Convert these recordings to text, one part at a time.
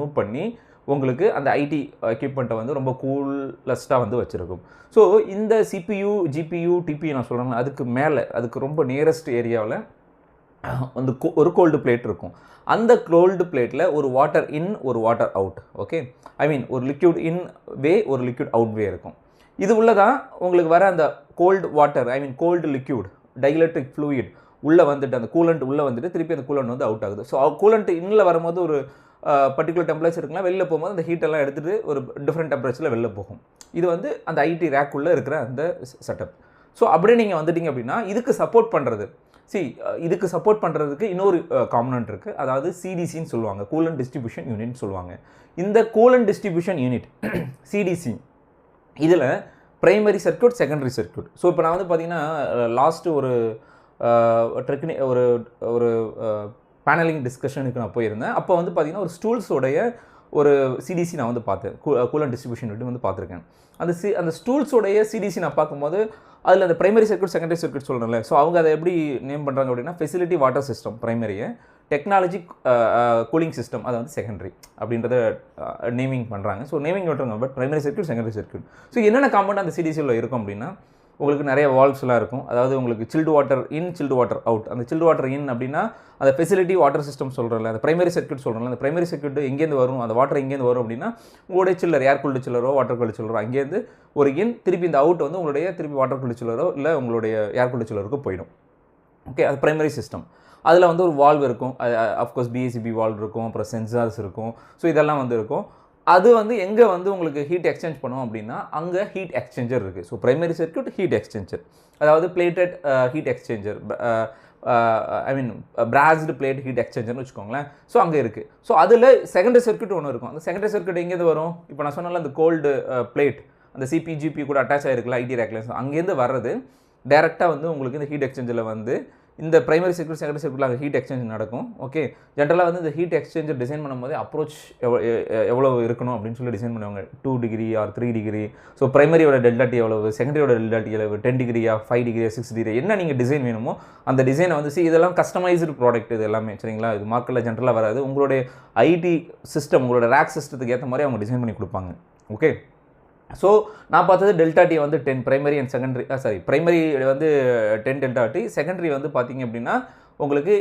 Remove பண்ணி உங்களுக்கு அந்த ஐடி எக்யூப்மெண்ட்டை வந்து ரொம்ப கூலஸ்ட்டாக வந்து வச்சுருக்கும். ஸோ இந்த சிபியு, ஜிபியு, டிபியு நான் சொல்கிறேன், அதுக்கு மேலே அதுக்கு ரொம்ப நியரஸ்ட் ஏரியாவில் வந்து ஒரு கோல்டு பிளேட் இருக்கும். அந்த கோல்டு பிளேட்டில் ஒரு வாட்டர் இன், ஒரு வாட்டர் அவுட். ஓகே, ஐ மீன் ஒரு லிக்யூட் இன் வே, ஒரு லிக்யூட் அவுட் வே இருக்கும். இது உள்ளதான் உங்களுக்கு வர அந்த கோல்டு வாட்டர், ஐ மீன் கோல்டு லிக்யூட், டைஎலக்ட்ரிக் ஃப்ளூயிட் உள்ளே வந்துட்டு அந்த கூலண்ட் உள்ளே வந்துட்டு திருப்பி அந்த கூலண்ட் வந்து அவுட் ஆகுது. ஸோ கூலண்ட் இன்னில் வரும்போது ஒரு பர்டிகுலர் டெம்பரேச்சர் இருக்கலாம், வெளில போகும்போது அந்த ஹீட்டெல்லாம் எடுத்துகிட்டு ஒரு டிஃப்ரெண்ட் டெம்பரேச்சரில் வெளில போகும். இது வந்து அந்த ஐடி ரேக்குள்ளே இருக்கிற அந்த செட்டப். ஸோ அப்படியே நீங்கள் வந்துட்டீங்க அப்படின்னா இதுக்கு சப்போர்ட் பண்ணுறது, இதுக்கு சப்போர்ட் பண்ணுறதுக்கு இன்னொரு காம்பனன்ட் இருக்குது. அதாவது சிடிசின்னு சொல்லுவாங்க, கூலண்ட் டிஸ்ட்ரிபியூஷன் யூனிட்னு சொல்லுவாங்க. இந்த கூலண்ட் டிஸ்ட்ரிபியூஷன் யூனிட் சிடிசி இதில் primary circuit, secondary circuit. So இப்போ நான் வந்து பார்த்தீங்கன்னா லாஸ்ட்டு ஒரு ஒரு பேனலிங் டிஸ்கஷனுக்கு நான் போயிருந்தேன். அப்போ வந்து பார்த்தீங்கன்னா ஒரு ஸ்டூல்ஸோடைய ஒரு சிடிசி நான் வந்து பார்த்தேன், கூலண்ட் டிஸ்ட்ரிபியூஷன் யூனிட் வந்து பார்த்துருக்கேன். அந்த ஸ்டூல்ஸோடைய சிடிசி நான் பார்க்கும்போது அதில் அந்த பிரைமரி சர்க்யூட், செகண்டரி சர்க்யூட் சொல்கிறேன்ல, ஸோ அவங்க அதை எப்படி நேம் பண்ணுறாங்க அப்படின்னா ஃபெசிலிட்டி வாட்டர் சிஸ்டம் பிரைமரியை, டெக்னாலஜி கூலிங் சிஸ்டம் அதை வந்து செகண்டரி அப்படின்றத நேமிங் பண்ணுறாங்க. ஸோ நேமிங் விட்டுருங்க, but primary circuit, secondary circuit. So என்னென்ன காம்பனன்ட் அந்த சிடிசியில் இருக்கும் அப்படின்னா உங்களுக்கு நிறைய வால்வ்ஸ்லாம் இருக்கும். அதாவது உங்களுக்கு chilled water in, chilled water out. அந்த சில்டு வாட்டர் இன் அப்படின்னா அந்த ஃபெசிலிட்டி வாட்டர் சிஸ்டம் சொல்கிறல, அந்த பிரைமரி சர்க்யூட் சொல்கிறல, அந்த பிரைமரி சர்க்யூட் எங்கேருந்து வரும், அந்த வாட்டர் எங்கேருந்து வரும் அப்படின்னா உங்களுடைய சில்லர், ஏர் கூல்டு சில்லரோ வாட்டர் கூல்டு சில்லரோ அங்கேருந்து ஒரு இன், திருப்பி இந்த அவுட் வந்து உங்களுடைய திருப்பி வாட்டர் கூல்டு சில்லரோ இல்லை உங்களுடைய ஏர் கூல்டு சில்லருக்கு போயிடும். ஓகே, அது பிரைமரி சிஸ்டம். அதில் வந்து ஒரு வால்வ் இருக்கும், அஃப்கோர்ஸ் பிஎஸ்சிபி வால்வ் இருக்கும், அப்புறம் சென்சார்ஸ் இருக்கும். ஸோ இதெல்லாம் வந்து இருக்கும். அது வந்து எங்கே வந்து உங்களுக்கு ஹீட் எக்ஸ்சேஞ்ச் பண்ணும் அப்படின்னா அங்கே ஹீட் எக்ஸ்சேஞ்சர் இருக்குது. So primary circuit heat exchanger, அதாவது பிளேட்டட் ஹீட் எக்ஸ்சேஞ்சர், ஐ மீன் பிராஸ்டு பிளேட் ஹீட் எக்ஸ்சேஞ்சர்னு வச்சுக்கோங்களேன். ஸோ அங்கே இருக்குது. ஸோ அதில் செகண்டரி சர்க்யூட் ஒன்று இருக்கும். அந்த செகண்டரி சர்க்யூட் எங்கேருந்து வரும், இப்போ நான் சொன்னால அந்த கோல்டு பிளேட் அந்த சிபிஜிபி கூட அட்டாச் ஆகிருக்குல்ல ஐடி ரேக்ல, அங்கேருந்து வர்றது டேரெக்டாக வந்து உங்களுக்கு இந்த ஹீட் எக்ஸ்சேஞ்சரில் வந்து இந்த பிரைமரி சர்க்யூட், செகண்டரி சர்க்யூட்டில் அங்கே ஹீட் எக்ஸ்சேஞ்ச் நடக்கும். ஓகே, ஜென்ரலாக வந்து இந்த ஹீட் எக்ஸ்சேஞ்சர் டிசைன் பண்ணும்போது அப்ரோச் எவ்வளோ இருக்கணும் அப்படின்னு சொல்லி டிசைன் பண்ணுவாங்க. 2 டிகிரி ஆர் 3 டிகிரி. ஸோ பிரைமரியோட டெல்டா டி எவ்வளவு, செகண்டரியோட டெல்டா டி எவ்வளவு, 10 டிகிரியா, 5 டிகிரியா, 6 டிகிரி, என்ன நீங்கள் டிசைன் வேணுமோ அந்த டிசைனை வந்து இதெல்லாம் கஸ்டமைஸ்டு ப்ராடக்ட் இது எல்லாமே, சரிங்களா? இது மார்க்கெட்டில் ஜென்ரலாக வராது. உங்களுடைய ஐடி சிஸ்டம், உங்களோட ரேக் சிஸ்டத்துக்கு ஏற்ற மாதிரி அவங்க டிசைன் பண்ணி கொடுப்பாங்க. ஓகே, ஸோ நான் பார்த்தது டெல்டா டி வந்து 10 பிரைமரி அண்ட் செகண்டரி, பிரைமரி வந்து 10 டெல்டா டி, செகண்டரி வந்து பார்த்தீங்க அப்படின்னா உங்களுக்கு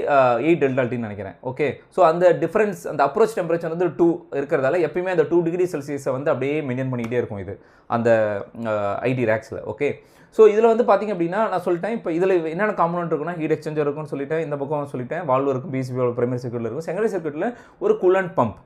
8 டெல்டா டின்னு நினைக்கிறேன். ஓகே, ஸோ அந்த டிஃப்ரென்ஸ், அந்த அப்ரோச் டெம்பரேச்சர் வந்து 2 இருக்கிறதால எப்பயுமே அந்த 2 டிகிரி செல்சியஸை வந்து அப்படியே மெயின்டைன் பண்ணிக்கிட்டே இருக்கும் இது அந்த ஐடி ரேக்ஸில். ஓகே, ஸோ இதில் வந்து பார்த்திங்க அப்படின்னா நான் சொல்லிட்டேன், இப்போ இதில் என்னென்ன காம்பனன்ட் இருக்குன்னா ஹீட் எக்ஸ்சேஞ்சர் இருக்குன்னு சொல்லிட்டேன், இந்த பக்கம் சொல்லிட்டேன், வால்வ் இருக்கும், பிசிபி வால்வ் பிரைமரி சர்க்யூட்டில் இருக்கும். செகண்டரி சர்க்யூட்டில் ஒரு கூலண்ட் பம்ப்,